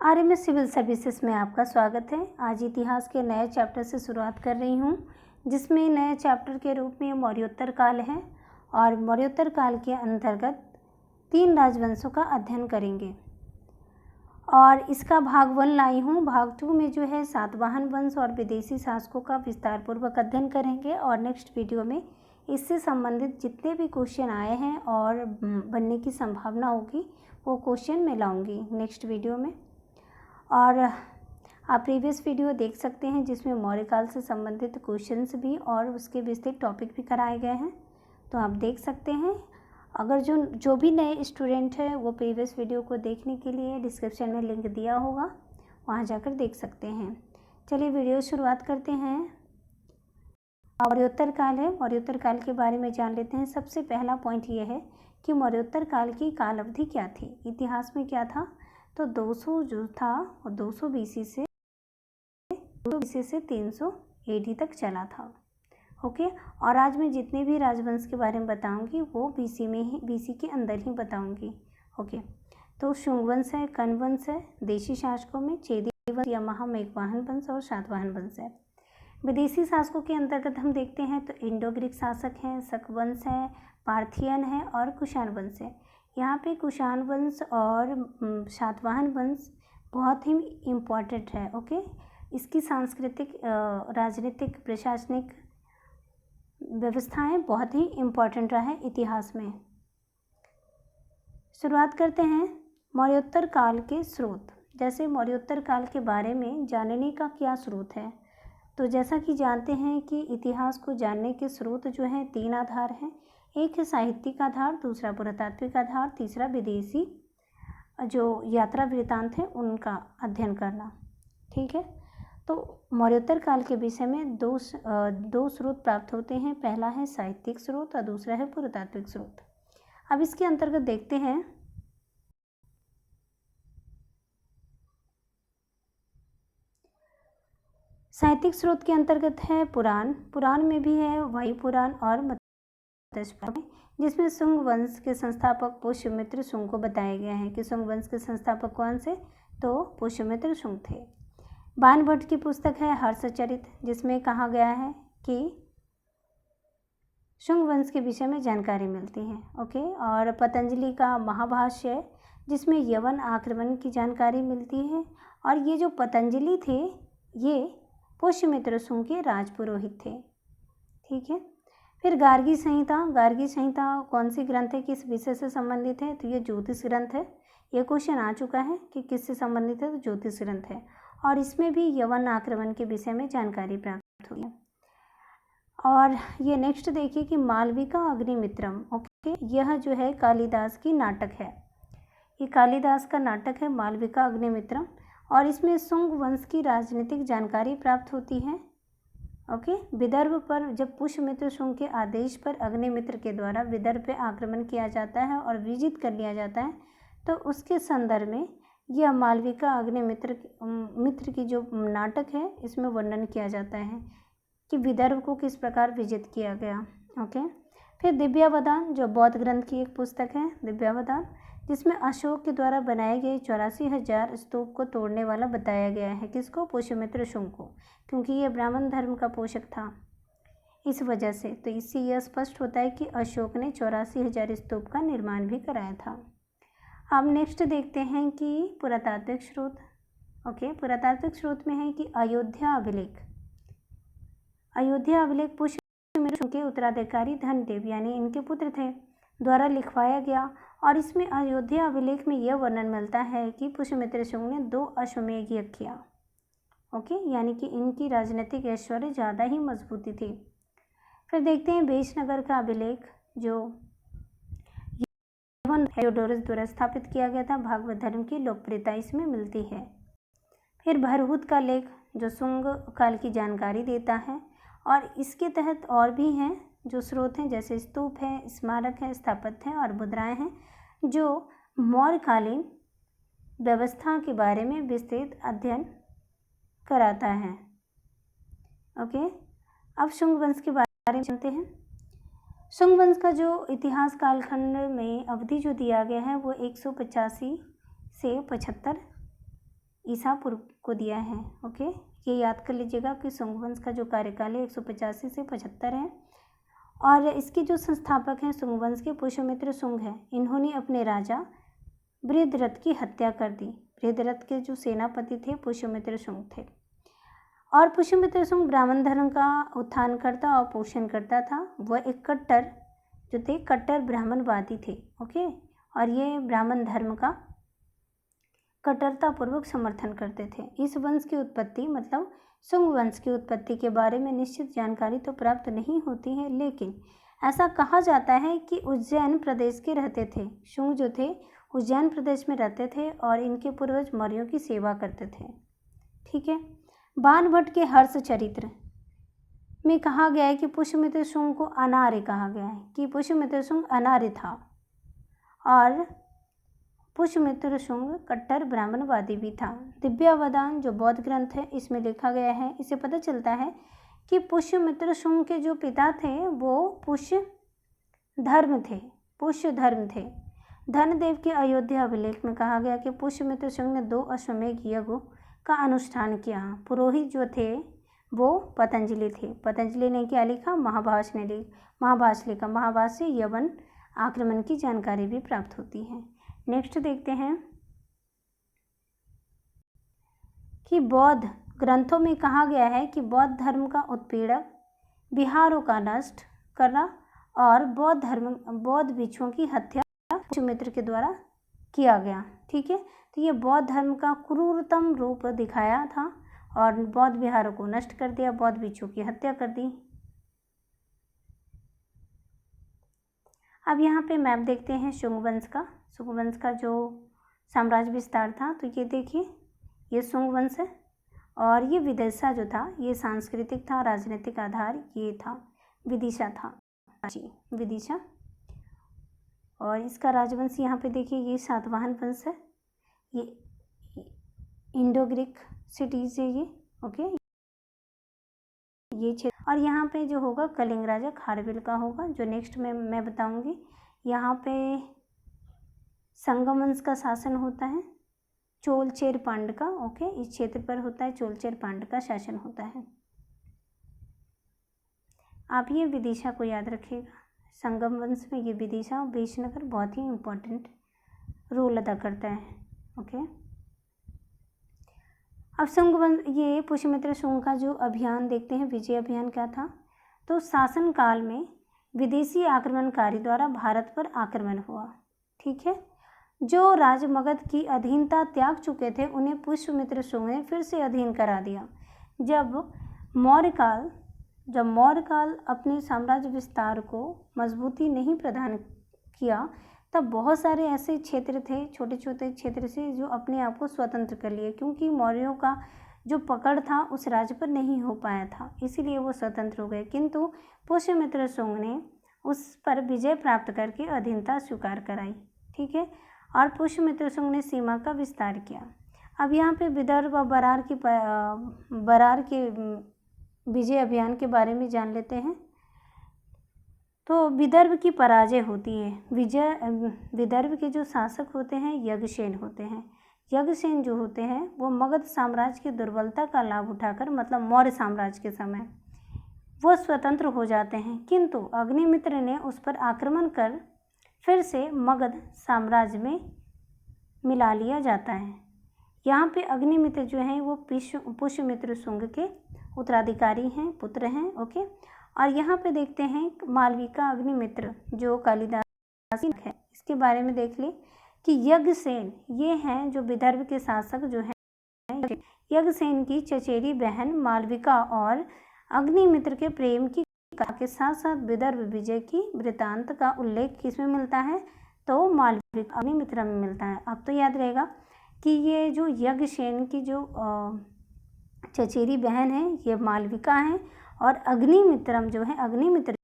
RMS civil services में आपका स्वागत है। आज इतिहास के नए चैप्टर से शुरुआत कर रही हूँ, जिसमें नए चैप्टर के रूप में मौर्योत्तर काल है और मौर्योत्तर काल के अंतर्गत 3 राजवंशों का अध्ययन करेंगे और इसका भाग 1 लाई हूँ। भाग 2 में जो है सातवाहन वंश और विदेशी शासकों का विस्तार पूर्वक अध्ययन करेंगे और नेक्स्ट वीडियो में इससे संबंधित जितने भी क्वेश्चन आए हैं और बनने की संभावना होगी वो क्वेश्चन मैं लाऊंगी नेक्स्ट वीडियो में। और आप प्रीवियस वीडियो देख सकते हैं जिसमें मौर्य काल से संबंधित क्वेश्चंस भी और उसके विस्तृत टॉपिक भी कराए गए हैं, तो आप देख सकते हैं। अगर जो भी नए स्टूडेंट है वो प्रीवियस वीडियो को देखने के लिए डिस्क्रिप्शन में लिंक दिया होगा, वहां जाकर देख सकते हैं। चलिए वीडियो शुरुआत करते हैं। मौर्योत्तर काल है, मौर्योत्तर काल के बारे में जान लेते हैं। सबसे पहला पॉइंट ये है कि मौर्योत्तर काल की काल अवधि क्या थी, इतिहास में क्या था। तो 200 जो था वो 200 बीसी से 300 एडी तक चला था। ओके, और आज मैं जितने भी राजवंश के बारे में बताऊंगी वो बीसी के अंदर ही बताऊंगी। ओके, तो शुंग वंश है, कण्व वंश है, देशी शासकों में चेदी वंश या महामेघवाहन वंश और सातवाहन वंश है। विदेशी शासकों के अंतर्गत हम देखते हैं तो इंडो ग्रीक शासक हैं, शक वंश है, पार्थियन है और कुषाण वंश है। यहाँ पे कुषाण वंश और सातवाहन वंश बहुत ही इम्पॉर्टेंट है। ओके, इसकी सांस्कृतिक, राजनीतिक, प्रशासनिक व्यवस्थाएं बहुत ही इम्पॉर्टेंट रहा है इतिहास में। शुरुआत करते हैं मौर्योत्तर काल के स्रोत। जैसे मौर्योत्तर काल के बारे में जानने का क्या स्रोत है, तो जैसा कि जानते हैं कि इतिहास को जानने के स्रोत जो हैं 3 आधार हैं। एक है साहित्यिक आधार, दूसरा पुरातात्विक आधार, तीसरा विदेशी जो यात्रा वृत्तांत है उनका अध्ययन करना। ठीक है, तो मौर्योत्तर काल के विषय में दो स्रोत प्राप्त होते हैं। पहला है साहित्यिक स्रोत और दूसरा है पुरातात्विक स्रोत। अब इसके अंतर्गत देखते हैं। साहित्यिक स्रोत के अंतर्गत है पुराण। पुराण में भी है वायु पुराण और मत्स्य पुराण, जिसमें शुंग वंश के संस्थापक पुष्यमित्र शुंग को बताया गया है कि शुंग वंश के संस्थापक कौन से, तो पुष्यमित्र शुंग थे। बाणभट्ट की पुस्तक है हर्षचरित, जिसमें कहा गया है कि शुंग वंश के विषय में जानकारी मिलती है। ओके, और पतंजलि का महाभाष्य, जिसमें यवन आक्रमण की जानकारी मिलती है। और ये जो पतंजलि थे ये पुष्यमित्र शुंग के राजपुरोहित थे। ठीक है, फिर गार्गी संहिता। गार्गी संहिता कौन सी ग्रंथ है, किस विषय से संबंधित है, तो ये ज्योतिष ग्रंथ है। ये क्वेश्चन आ चुका है कि किससे संबंधित है, तो ज्योतिष ग्रंथ है और इसमें भी यवन आक्रमण के विषय में जानकारी प्राप्त हुई है। और ये नेक्स्ट देखिए कि मालविका अग्निमित्रम। ओके, यह जो है कालिदास की नाटक है, ये कालिदास का नाटक है मालविका अग्निमित्रम और इसमें शुंग वंश की राजनीतिक जानकारी प्राप्त होती है। ओके, विदर्भ पर जब पुष्यमित्र शुंग के आदेश पर अग्निमित्र के द्वारा विदर्भ पे आक्रमण किया जाता है और विजित कर लिया जाता है, तो उसके संदर्भ में यह मालविका मित्र की जो नाटक है इसमें वर्णन किया जाता है कि विदर्भ को किस प्रकार विजित किया गया। ओके, फिर दिव्यावदान जो बौद्ध ग्रंथ की एक पुस्तक है दिव्यावदान, जिसमें अशोक के द्वारा बनाए गए 84,000 स्तूप को तोड़ने वाला बताया गया है। किसको, पुष्यमित्र शुंग को, क्योंकि यह ब्राह्मण धर्म का पोषक था इस वजह से। तो इससे यह स्पष्ट होता है कि अशोक ने 84,000 स्तूप का निर्माण भी कराया था। अब नेक्स्ट देखते हैं कि पुरातात्विक स्रोत। ओके, पुरातात्विक स्रोत में है कि अयोध्या अभिलेख। अयोध्या अभिलेख पुष्यमित्र शुंग के उत्तराधिकारी धनदेव यानी इनके पुत्र थे द्वारा लिखवाया गया और इसमें अयोध्या अभिलेख में यह वर्णन मिलता है कि पुष्यमित्र शुंग ने 2 अश्वमेध यज्ञ किया। ओके, यानी कि इनकी राजनीतिक ऐश्वर्य ज़्यादा ही मजबूती थी। फिर देखते हैं बेशनगर का अभिलेख जो हेरोडोटस द्वारा स्थापित किया गया था। भागवत धर्म की लोकप्रियता इसमें मिलती है। फिर भरहुत का लेख जो शुंग काल की जानकारी देता है और इसके तहत और भी हैं जो स्रोत हैं, जैसे स्तूप है, स्मारक है, स्थापत्य है और मुद्राएं हैं, जो मौर्यकालीन व्यवस्था के बारे में विस्तृत अध्ययन कराता है। ओके, अब शुंग वंश के बारे में जानते हैं। शुंग वंश का जो इतिहास कालखंड में अवधि जो दिया गया है वो 185 से 75 ईसा पूर्व को दिया है। ओके, ये याद कर लीजिएगा कि शुंग वंश का जो कार्यकाल है 185 से 75 है। और इसके जो संस्थापक हैं शुंग वंश के पुष्यमित्र शुंग हैं। इन्होंने अपने राजा बृहद्रथ की हत्या कर दी। बृहद्रथ के जो सेनापति थे पुष्यमित्र शुंग थे। और पुष्यमित्र शुंग ब्राह्मण धर्म का उत्थान करता और पोषण करता था। वह एक कट्टर ब्राह्मणवादी थे। ओके, और ये ब्राह्मण धर्म का कट्टरतापूर्वक समर्थन करते थे। इस वंश की उत्पत्ति मतलब शुंग वंश की उत्पत्ति के बारे में निश्चित जानकारी तो प्राप्त नहीं होती है, लेकिन ऐसा कहा जाता है कि उज्जैन प्रदेश के रहते थे। शुंग जो थे उज्जैन प्रदेश में रहते थे और इनके पूर्वज मौर्यों की सेवा करते थे। ठीक है, बाणभट्ट के हर्ष चरित्र में कहा गया है कि पुष्यमित्र शुंग को अनार्य कहा गया है, कि पुष्यमित्र शुंग अनार्य था। और पुष्यमित्र शुंग कट्टर ब्राह्मणवादी भी था। दिव्यावदान जो बौद्ध ग्रंथ है इसमें लिखा गया है, इससे पता चलता है कि पुष्यमित्र शुंग के जो पिता थे वो पुष्य धर्म थे। धनदेव के अयोध्या अभिलेख में कहा गया कि पुष्यमित्र शुंग ने 2 अश्वमेध यज्ञों का अनुष्ठान किया। पुरोहित जो थे वो पतंजलि थे। पतंजलि ने क्या लिखा? महाभाष्य लिखा। महाभाष्य से यवन आक्रमण की जानकारी भी प्राप्त होती है। नेक्स्ट देखते हैं कि बौद्ध ग्रंथों में कहा गया है कि बौद्ध धर्म का उत्पीड़क विहारों का नष्ट करना और बौद्ध भिक्षुओं की हत्या पुष्यमित्र के द्वारा किया गया। ठीक है, तो ये बौद्ध धर्म का क्रूरतम रूप दिखाया था और बौद्ध विहारों को नष्ट कर दिया, बौद्ध भिक्षुओं की हत्या कर दी। अब यहाँ पे मैप देखते हैं शुंग वंश का जो साम्राज्य विस्तार था। तो ये देखिए, ये शुंग वंश है और ये विदिशा जो था ये सांस्कृतिक था, राजनीतिक आधार ये था, विदिशा था जी, विदिशा। और इसका राजवंश यहाँ पे देखिए ये सातवाहन वंश है, ये इंडो ग्रीक सिटीज है ये। ओके, ये क्षेत्र। और यहाँ पे जो होगा कलिंग राजा खारवेल का होगा, जो नेक्स्ट में मैं बताऊंगी। यहाँ पे संगम वंश का शासन होता है चोलचेर पांड का। ओके, इस क्षेत्र पर होता है चोलचेर पांड का शासन होता है। आप ये विदिशा को याद रखिएगा। संगम वंश में ये विदिशा और विजयनगर बहुत ही इम्पोर्टेंट रोल अदा करता है। ओके, अब शुंग वंश, ये पुष्यमित्र शुंग का जो अभियान देखते हैं, विजय अभियान क्या था। तो शासन काल में विदेशी आक्रमणकारी द्वारा भारत पर आक्रमण हुआ। ठीक है, जो राज मगध की अधीनता त्याग चुके थे उन्हें पुष्यमित्र शुंग ने फिर से अधीन करा दिया। जब मौर्य काल अपने साम्राज्य विस्तार को मजबूती नहीं प्रदान किया, तब बहुत सारे ऐसे क्षेत्र थे, छोटे छोटे क्षेत्र से, जो अपने आप को स्वतंत्र कर लिए, क्योंकि मौर्यों का जो पकड़ था उस राज्य पर नहीं हो पाया था, इसीलिए वो स्वतंत्र हो गए। किंतु पुष्यमित्र शुंग ने उस पर विजय प्राप्त करके अधीनता स्वीकार कराई। ठीक है, और पुष्यमित्र शुंग ने सीमा का विस्तार किया। अब यहाँ पे विदर्भ और बरार के विजय अभियान के बारे में जान लेते हैं। तो विदर्भ की पराजय होती है। विदर्भ के जो शासक होते हैं यज्ञसेन होते हैं। यज्ञसेन जो होते हैं वो मगध साम्राज्य की दुर्बलता का लाभ उठाकर, मतलब मौर्य साम्राज्य के समय, वो स्वतंत्र हो जाते हैं। किंतु अग्निमित्र ने उस पर आक्रमण कर फिर से मगध साम्राज्य में मिला लिया जाता है। यहाँ पे अग्निमित्र जो हैं वो पुष्यमित्र शुंग के उत्तराधिकारी हैं, पुत्र हैं। ओके, और यहाँ पे देखते हैं मालविका अग्निमित्र जो कालिदास है, इसके बारे में देख ले कि यज्ञसेन ये हैं जो विदर्भ के शासक जो हैं। यज्ञसेन की चचेरी बहन मालविका और अग्निमित्र के प्रेम की के साथ साथ विदर्भ विजय की वृतांत का उल्लेख किसमें मिलता है? तो मालविका अग्निमित्र में मिलता है। अब तो याद रहेगा कि ये जो यज्ञसेन की जो चचेरी बहन है ये मालविका है, और अग्निमित्र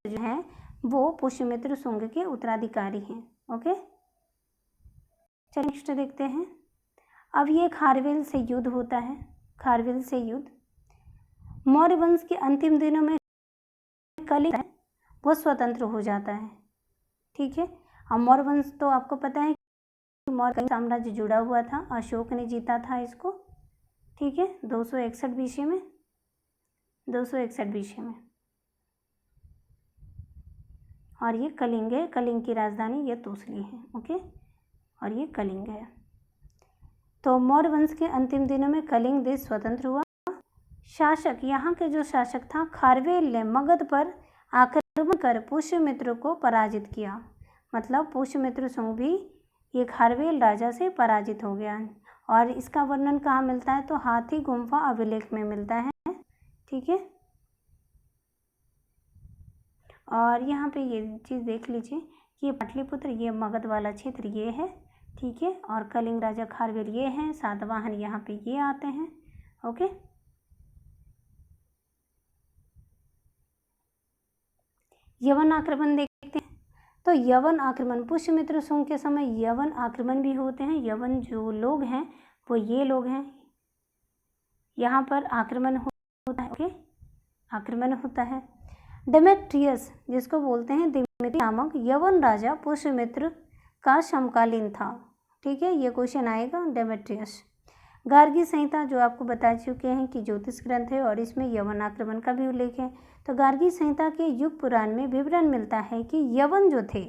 जो है वो पुष्यमित्र शुंग के उत्तराधिकारी हैं। ओके, चलिए नेक्स्ट देखते हैं। अब ये खारवेल से युद्ध होता है। खारवेल से युद्ध मौर्य वंश के अंतिम दिनों में कलिंग वो स्वतंत्र हो जाता है। ठीक है, अब मौर्य वंश तो आपको पता है कि मौर्य साम्राज्य जुड़ा हुआ था, अशोक ने जीता था इसको। ठीक है, 261 BC में, 261 BC में। और ये कलिंग है, कलिंग की राजधानी ये तोसली है। ओके, और ये कलिंग है। तो मौर्य वंश के अंतिम दिनों में कलिंग देश स्वतंत्र हुआ। शासक, यहाँ के जो शासक था खारवेल ने मगध पर आक्रमण कर पुष्यमित्र को पराजित किया। मतलब पुष्यमित्र शुंग भी ये खारवेल राजा से पराजित हो गया। और इसका वर्णन कहाँ मिलता है? तो हाथी गुम्फा अभिलेख में मिलता है। ठीक है, और यहाँ पे ये चीज़ देख लीजिए कि ये पाटलिपुत्र, ये मगध वाला क्षेत्र ये है। ठीक है, और कलिंग राजा खारवेल ये हैं, सातवाहन यहाँ पे ये आते हैं। ओके, यवन आक्रमण देखते हैं। तो यवन आक्रमण, पुष्यमित्र शुंग के समय यवन आक्रमण भी होते हैं। यवन जो लोग हैं वो ये लोग हैं। यहाँ पर आक्रमण होता है। ओके, आक्रमण होता है। डेमेट्रियस, जिसको बोलते हैं दिमित्री नामक यवन राजा पुष्यमित्र का समकालीन था। ठीक है, ये क्वेश्चन आएगा, डेमेट्रियस। गार्गी संहिता जो आपको बता चुके हैं कि ज्योतिष ग्रंथ है और इसमें यवन आक्रमण का भी उल्लेख है। तो गार्गी संहिता के युग पुराण में विवरण मिलता है कि यवन जो थे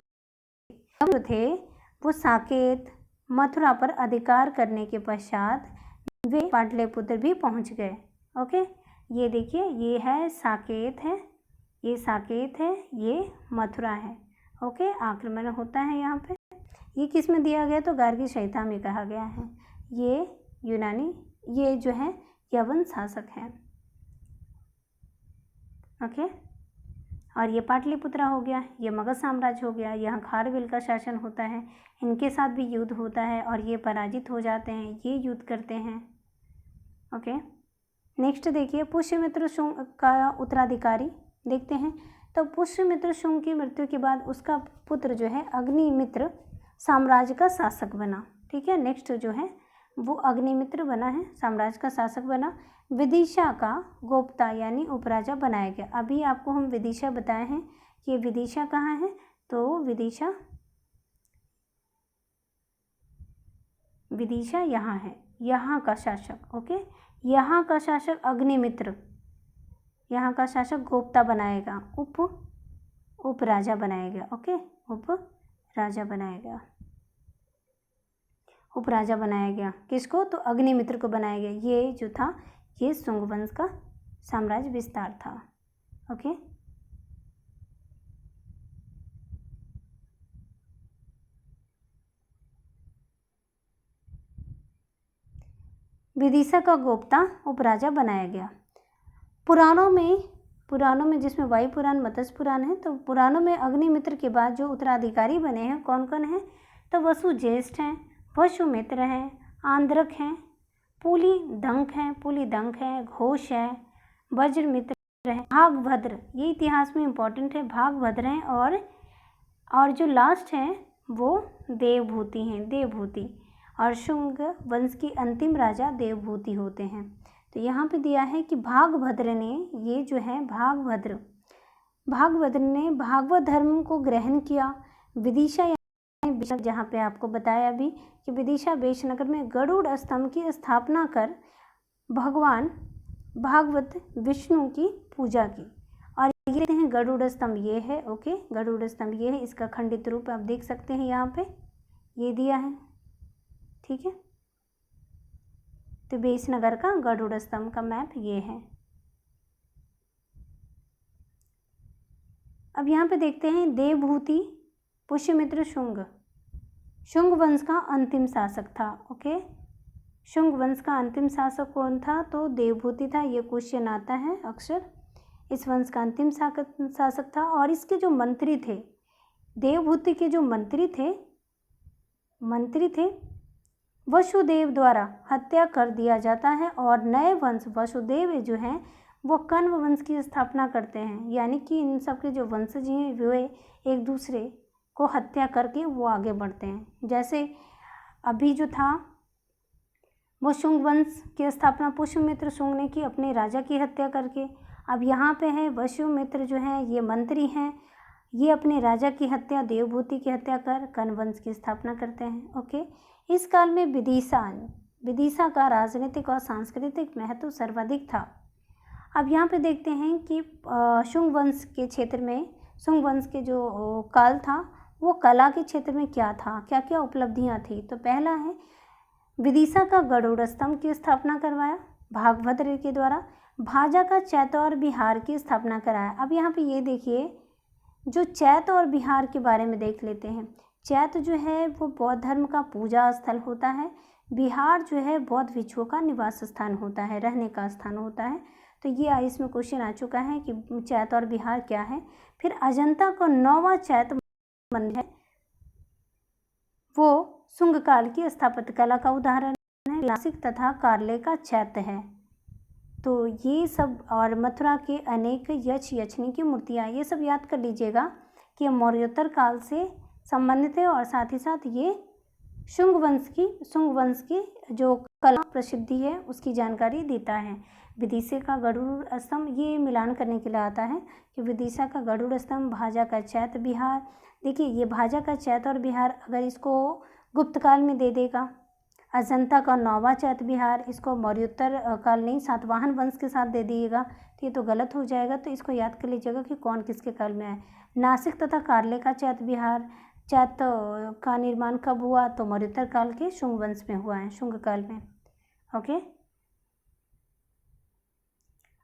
वो साकेत, मथुरा पर अधिकार करने के पश्चात वे पाटलिपुत्र भी पहुंच गए। ओके, ये देखिए, ये है साकेत है, ये साकेत है, ये मथुरा है। ओके, आक्रमण होता है यहाँ पे। ये किस में दिया गया? तो गार्गी संहिता में कहा गया है। ये यूनानी, ये जो है यवन शासक हैं। ओके, और ये पाटलिपुत्रा हो गया, ये मगध साम्राज्य हो गया। यहाँ खारवेल का शासन होता है, इनके साथ भी युद्ध होता है और ये पराजित हो जाते हैं, ये युद्ध करते हैं। ओके, नेक्स्ट देखिए, पुष्यमित्र शुंग का उत्तराधिकारी देखते हैं। तो पुष्यमित्र शुंग की मृत्यु के बाद उसका पुत्र जो है अग्निमित्र साम्राज्य का शासक बना। ठीक है, नेक्स्ट जो है वो अग्निमित्र बना है, साम्राज्य का शासक बना। विदिशा का गोप्ता यानी उपराजा बनाया गया। अभी आपको हम विदिशा बताए हैं कि ये विदिशा कहाँ है? तो विदिशा यहाँ है, यहाँ का शासक। ओके, यहाँ का शासक अग्निमित्र, यहाँ का शासक गोप्ता बनाएगा, उपराजा बनाएगा। ओके, उपराजा बनाएगा, उपराजा बनाया गया। किसको? तो अग्निमित्र को बनाया गया। ये जो था ये शुंग वंश का साम्राज्य विस्तार था। ओके, विदिशा का गोप्ता उपराजा बनाया गया। पुराणों में जिसमें वायु पुराण, मत्स्य पुराण है, तो पुराणों में अग्निमित्र के बाद जो उत्तराधिकारी बने हैं कौन कौन हैं? तो वसु ज्येष्ठ हैं, वसुमित्र हैं, आंध्रक हैं, पुलिदंक है, घोष है, वज्रमित्र है, भागभद्र, ये इतिहास में इंपॉर्टेंट है, भागभद्र हैं, और जो लास्ट है वो देवभूति हैं, देवभूति। और शुंग वंश की अंतिम राजा देवभूति होते हैं। तो यहाँ पे दिया है कि भागभद्र ने, ये जो है भागभद्र ने भागवत धर्म को ग्रहण किया। विदिशा, जहाँ पे आपको बताया अभी कि विदिशा वेशनगर में गरुड़ स्तंभ की स्थापना कर भगवान भागवत विष्णु की पूजा की। और ये कहते हैं गरुड़ स्तंभ ये है। ओके, गरुड़ स्तंभ ये है, इसका खंडित रूप आप देख सकते हैं, यहाँ पे ये दिया है। ठीक है, तो वेशनगर का गरुड़ स्तंभ का मैप ये है। अब यहाँ पे देखते हैं देवभूति पुष्यमित्र शुंग वंश का अंतिम शासक था। ओके, शुंग वंश का अंतिम शासक कौन था? तो देवभूति था। ये क्वेश्चन आता है अक्सर। इस वंश का अंतिम शासक था। और इसके जो मंत्री थे, देवभूति के जो मंत्री थे वसुदेव द्वारा हत्या कर दिया जाता है। और नए वंश वसुदेव जो हैं वो कण्व वंश की स्थापना करते हैं। यानी कि इन सब के जो वंशज हैं वे एक दूसरे को हत्या करके वो आगे बढ़ते हैं। जैसे अभी जो था वो शुंग वंश की स्थापना पुष्यमित्र शुंग ने की अपने राजा की हत्या करके। अब यहाँ पे है वसुमित्र जो है ये मंत्री हैं, ये अपने राजा की हत्या, देवभूति की हत्या कर कण्व वंश की स्थापना करते हैं। ओके, इस काल में विदिशा विदिशा का राजनीतिक और सांस्कृतिक महत्व सर्वाधिक था। अब यहाँ पे देखते हैं कि शुंग वंश के क्षेत्र में, शुंग वंश के जो काल था वो कला के क्षेत्र में क्या था, क्या क्या उपलब्धियाँ थी। तो पहला है विदिशा का गरुड़ स्तंभ की स्थापना करवाया भागभद्र के द्वारा, भाजा का चैत्य और बिहार की स्थापना कराया। अब यहाँ पे ये देखिए, जो चैत्य और बिहार के बारे में देख लेते हैं। चैत्य जो है वो बौद्ध धर्म का पूजा स्थल होता है, बिहार जो है बौद्ध भिक्षुओं का निवास स्थान होता है, रहने का स्थान होता है। तो ये इसमें क्वेश्चन आ चुका है कि चैत्य और बिहार क्या है। फिर अजंता का 9वां चैत्य मंदिर है, वो शुंग काल की स्थापत्य कला का उदाहरण है, नासिक तथा कार्ले का चैत्य है। तो ये सब, और मथुरा के अनेक यक्ष यक्षिणी की मूर्तियाँ, ये सब याद कर लीजिएगा कि मौर्योत्तर काल से संबंधित है, और साथ ही साथ ये शुंग वंश की जो कला प्रसिद्धि है उसकी जानकारी देता है। विदिशा का गरुड़ स्तंभ, ये मिलान करने के लिए आता है कि विदिशा का गरुड़ स्तंभ, भाजा का चैत्य बिहार। देखिए ये भाजा का चैत्य और बिहार अगर इसको गुप्त काल में दे देगा, अजंता का 9वां चैत्य बिहार इसको मौर्योत्तर काल नहीं सातवाहन वंश के साथ दे दिएगा तो ये तो गलत हो जाएगा। तो इसको याद कर लीजिएगा कि कौन किसके काल में है। नासिक तथा कार्ले का चैत्य बिहार, चैत्य का निर्माण कब हुआ, तो मौर्योत्तर काल के शुंग वंश में हुआ है, शुंग काल में। ओके,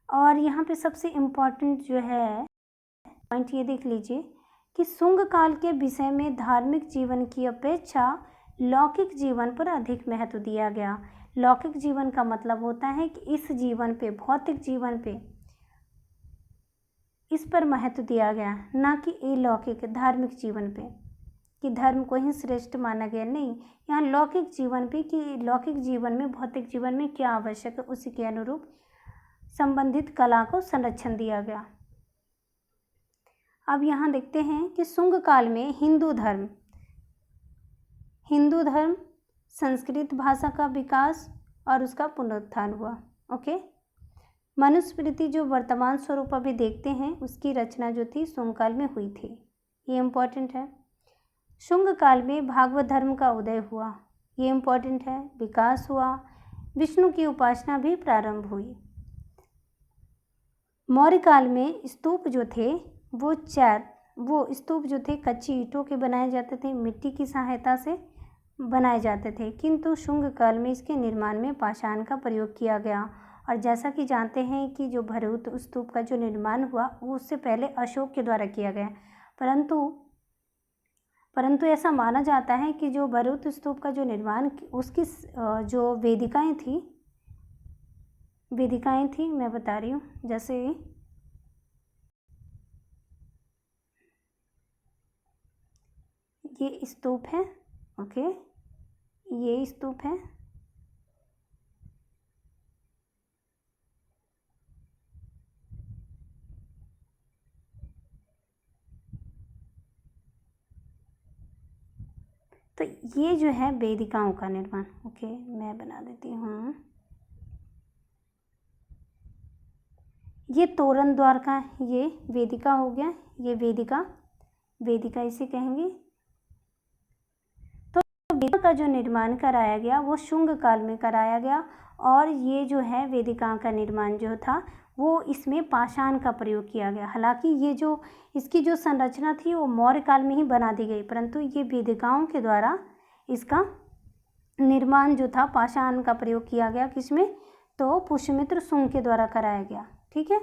और यहाँ पे सबसे इम्पॉर्टेंट जो है पॉइंट ये देख लीजिए कि शुंग काल के विषय में धार्मिक जीवन की अपेक्षा लौकिक जीवन पर अधिक महत्व दिया गया। लौकिक जीवन का मतलब होता है कि इस जीवन पे, भौतिक जीवन पे, इस पर महत्व दिया गया, ना कि अलौकिक धार्मिक जीवन पे, कि धर्म को ही श्रेष्ठ माना गया। नहीं, यहाँ लौकिक जीवन पे, कि लौकिक जीवन में, भौतिक जीवन में क्या आवश्यक है उसी के अनुरूप संबंधित कला को संरक्षण दिया गया। अब यहाँ देखते हैं कि शुंग काल में हिंदू धर्म, संस्कृत भाषा का विकास और उसका पुनरुत्थान हुआ। ओके, मनुस्मृति जो वर्तमान स्वरूप अभी देखते हैं उसकी रचना जो थी शुंग काल में हुई थी, ये इम्पोर्टेंट है। शुंग काल में भागवत धर्म का उदय हुआ, ये इम्पोर्टेंट है। विकास हुआ, विष्णु की उपासना भी प्रारंभ हुई। मौर्य काल में स्तूप जो थे वो स्तूप जो थे कच्ची ईंटों के बनाए जाते थे, मिट्टी की सहायता से बनाए जाते थे, किंतु शुंग काल में इसके निर्माण में पाषाण का प्रयोग किया गया। और जैसा कि जानते हैं कि जो भरूच स्तूप का जो निर्माण हुआ वो उससे पहले अशोक के द्वारा किया गया, परंतु ऐसा माना जाता है कि जो भरूच स्तूप का जो निर्माण, उसकी जो वेदिकाएं थी मैं बता रही हूँ, जैसे ये स्तूप है, ओके, ये स्तूप है, तो ये जो है वेदिकाओं का निर्माण। ओके, मैं बना देती हूँ। ये तोरण द्वार का, ये वेदिका हो गया, ये वेदिका इसे कहेंगे। तो वेदिका का जो निर्माण कराया गया वो शुंग काल में कराया गया, और ये जो है वेदिका का निर्माण जो था वो इसमें पाषाण का प्रयोग किया गया। हालांकि ये जो इसकी जो संरचना थी वो मौर्य काल में ही बना दी गई, परंतु ये वेदिकाओं के द्वारा इसका निर्माण जो था पाषाण का प्रयोग किया गया। किसमें, तो पुष्यमित्र शुंग के द्वारा कराया गया। ठीक है,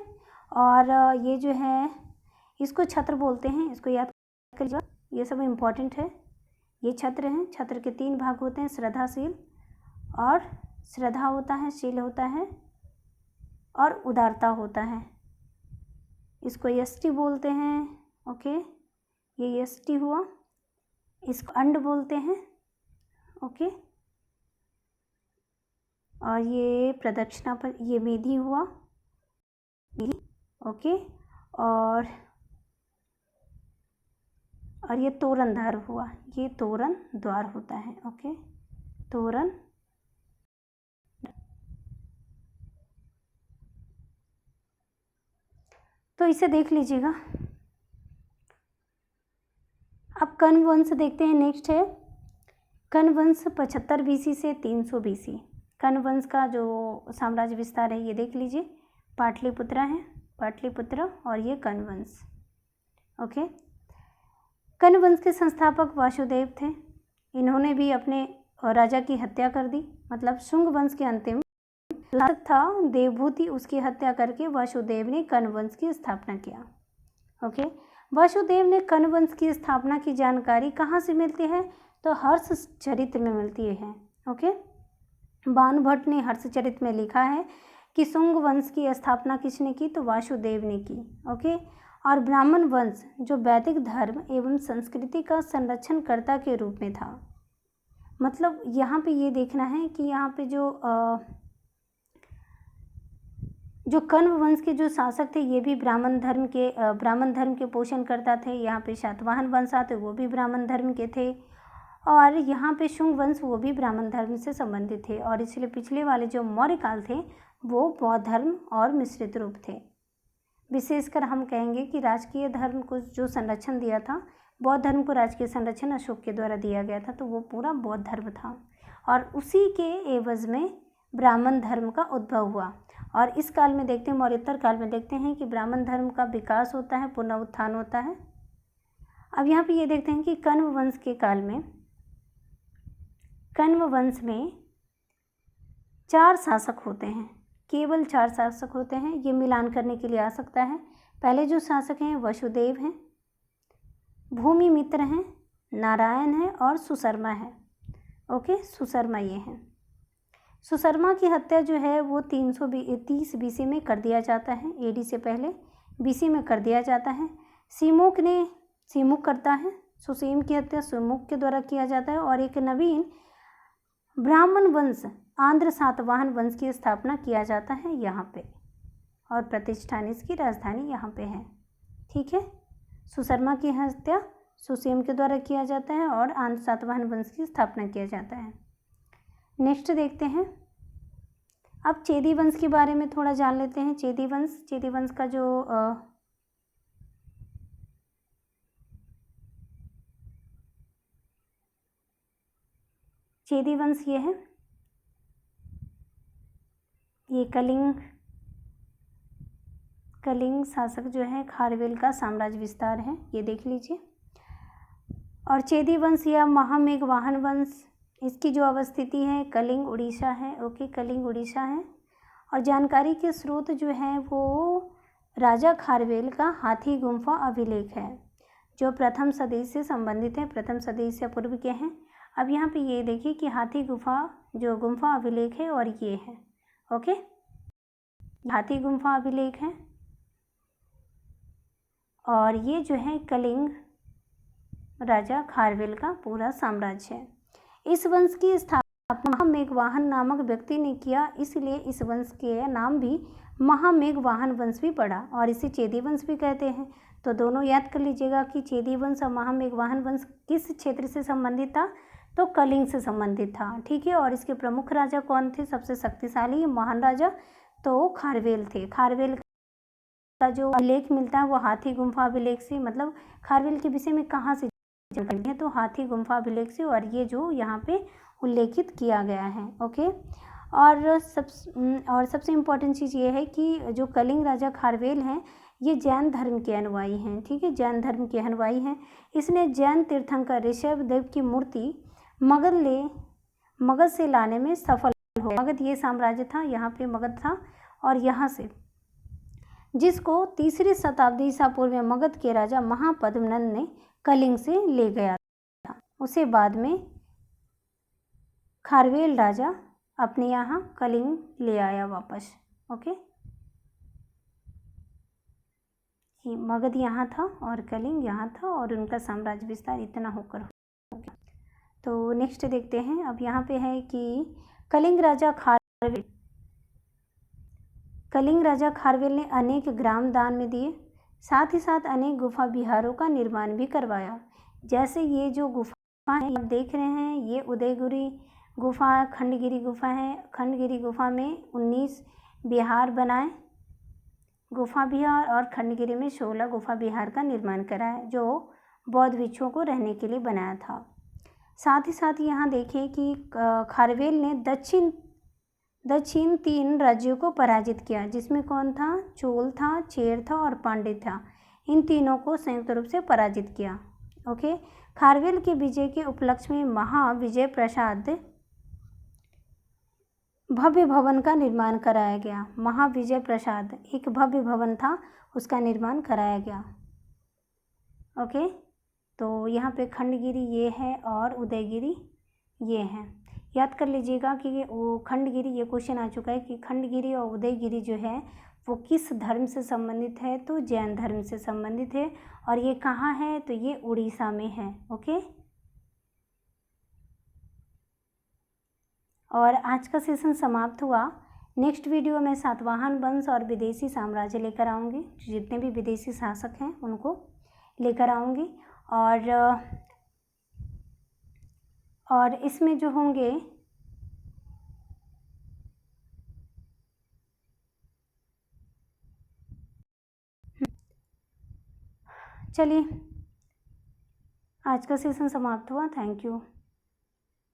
और ये जो है इसको छत्र बोलते हैं, इसको याद कर लीजिए, ये सब इम्पोर्टेंट है। ये छत्र हैं, छत्र के 3 भाग होते हैं, श्रद्धाशील, और श्रद्धा होता है, शील होता है, और उदारता होता है। इसको यष्टि बोलते हैं। ओके, ये यष्टि हुआ, इसको अंड बोलते हैं। ओके, और ये प्रदक्षिणा पर, ये मेधी हुआ, ओके, और ये तोरण द्वार हुआ, ये तोरण द्वार होता है। ओके, तोरण। तो इसे देख लीजिएगा। अब कण्व वंश देखते हैं। नेक्स्ट है कण्व वंश 75 BC से 300 BC। कण्व वंश का जो साम्राज्य विस्तार है ये देख लीजिए, पाटलिपुत्र है, पाटलिपुत्र, और ये कण्व वंश। ओके, कण्व वंश के संस्थापक वासुदेव थे। इन्होंने भी अपने राजा की हत्या कर दी, मतलब शुंग वंश के अंतिम शासक था देवभूति, उसकी हत्या करके वासुदेव ने कण्व वंश की स्थापना किया। ओके, वासुदेव ने कण्व वंश की स्थापना की जानकारी कहाँ से मिलती है? तो हर्षचरित में मिलती है। ओके, बाणभट्ट ने हर्षचरित में लिखा है कि शुंग वंश की स्थापना किसने की? तो वासुदेव ने की। ओके, और ब्राह्मण वंश जो वैदिक धर्म एवं संस्कृति का संरक्षणकर्ता के रूप में था। मतलब यहाँ पे ये देखना है कि यहाँ पे जो कण्व वंश के जो शासक थे ये भी ब्राह्मण धर्म के पोषण करता थे। यहाँ पे शातवाहन वंश आते वो भी ब्राह्मण धर्म के थे, और यहाँ पे शुंग वंश वो भी ब्राह्मण धर्म से संबंधित थे। और इसलिए पिछले वाले जो मौर्य काल थे वो बौद्ध धर्म और मिश्रित रूप थे। विशेषकर हम कहेंगे कि राजकीय धर्म को जो संरक्षण दिया था, बौद्ध धर्म को राजकीय संरक्षण अशोक के द्वारा दिया गया था, तो वो पूरा बौद्ध धर्म था, और उसी के एवज में ब्राह्मण धर्म का उद्भव हुआ। और इस काल में देखते हैं, मौर्योत्तर काल में देखते हैं कि ब्राह्मण धर्म का विकास होता है, पुनरुत्थान होता है। अब यहाँ पे ये देखते हैं कि कण्व वंश के काल में, कण्व वंश में 4 शासक होते हैं, केवल 4 शासक होते हैं। ये मिलान करने के लिए आ सकता है। पहले जो शासक हैं वसुदेव हैं, भूमि मित्र हैं, नारायण हैं और सुशर्मा है। ओके, सुशर्मा ये हैं। सुशर्मा की हत्या जो है वो 330 बीसी में कर दिया जाता है, एडी से पहले बीसी में कर दिया जाता है। सीमुक करता है, सुसीम की हत्या सुमुक के द्वारा किया जाता है, और एक नवीन ब्राह्मण वंश आंध्र सातवाहन वंश की स्थापना किया जाता है यहाँ पे, और प्रतिष्ठान इसकी राजधानी यहाँ पे है। ठीक है, सुशर्मा की हत्या सुसीम के द्वारा किया जाता है और आंध्र सातवाहन वंश की स्थापना किया जाता है। नेक्स्ट देखते हैं, अब चेदी वंश के बारे में थोड़ा जान लेते हैं। चेदी वंश का जो चेदी वंश ये है, ये कलिंग शासक जो है खारवेल का साम्राज्य विस्तार है, ये देख लीजिए। और चेदी वंश या महामेघवाहन वंश, इसकी जो अवस्थिति है कलिंग उड़ीसा है। ओके, कलिंग उड़ीसा है। और जानकारी के स्रोत जो है वो राजा खारवेल का हाथी गुम्फा अभिलेख है, जो प्रथम सदी से संबंधित है, प्रथम सदी से पूर्व के हैं। अब यहाँ पे ये देखिए कि हाथी गुम्फा अभिलेख है, और ये है। ओके, हाथी गुम्फा अभिलेख है, और ये जो है कलिंग राजा खारवेल का पूरा साम्राज्य है। इस वंश की स्थापना महामेघवाहन नामक व्यक्ति ने किया, इसलिए इस वंश के नाम भी महामेघवाहन वंश भी पड़ा, और इसे चेदी वंश भी कहते हैं। तो दोनों याद कर लीजिएगा कि चेदी वंश और महामेघवाहन वंश किस क्षेत्र से संबंधित था? तो कलिंग से संबंधित था। ठीक है, और इसके प्रमुख राजा कौन थे? सबसे शक्तिशाली महान राजा तो खारवेल थे। खारवेल का जो अभिलेख मिलता है वो हाथी गुम्फा अभिलेख से, मतलब खारवेल के विषय में कहाँ से है? तो हाथी गुम्फा अभिलेख से, और ये जो यहाँ पे उल्लेखित किया गया है। ओके, और सबसे इम्पोर्टेंट चीज़ ये है कि जो कलिंग राजा खारवेल हैं ये जैन धर्म के अनुयायी हैं। ठीक है, जैन धर्म के अनुयायी हैं। इसने जैन तीर्थंकर ऋषभ देव की मूर्ति मगध से लाने में सफल हो। मगध ये साम्राज्य था, यहाँ पे मगध था, और यहाँ से जिसको 3री शताब्दी ईसा पूर्व में मगध के राजा महापद्मनंद ने कलिंग से ले गया था। उसे बाद में खारवेल राजा अपने यहाँ कलिंग ले आया वापस। ओके, मगध यहाँ था और कलिंग यहाँ था, और उनका साम्राज्य विस्तार इतना होकर हो गया। तो नेक्स्ट देखते हैं, अब यहाँ पे है कि कलिंग राजा खारवेल ने अनेक ग्राम दान में दिए, साथ ही साथ अनेक गुफा विहारों का निर्माण भी करवाया। जैसे ये जो गुफा है आप देख रहे हैं, ये उदयगिरी गुफा, खंडगिरी गुफा है। खंडगिरी गुफा में 19 विहार बनाए, गुफा विहार, और खंडगिरी में 16 गुफा विहार का निर्माण कराया, जो बौद्ध भिक्षुओं को रहने के लिए बनाया था। साथ ही साथ यहाँ देखिए कि खारवेल ने दक्षिण दक्षिण 3 राज्यों को पराजित किया, जिसमें कौन था? चोल था, चेर था और पांड्य था। इन तीनों को संयुक्त रूप से पराजित किया। ओके। खारवेल के विजय के उपलक्ष्य में महाविजय प्रसाद भव्य भवन का निर्माण कराया गया। महाविजय प्रसाद एक भव्य भवन था, उसका निर्माण कराया गया। ओके। तो यहाँ पे खंडगिरी ये है और उदयगिरी ये है। याद कर लीजिएगा कि वो खंडगिरी, ये क्वेश्चन आ चुका है कि खंडगिरी और उदयगिरी जो है वो किस धर्म से संबंधित है? तो जैन धर्म से संबंधित है। और ये कहाँ है? तो ये उड़ीसा में है। ओके। और आज का सेशन समाप्त हुआ। नेक्स्ट वीडियो में सातवाहन वंश और विदेशी साम्राज्य लेकर आऊँगी। जितने भी विदेशी शासक हैं उनको लेकर आऊँगी। और इसमें जो होंगे, चलिए आज का सेशन समाप्त हुआ। Thank you.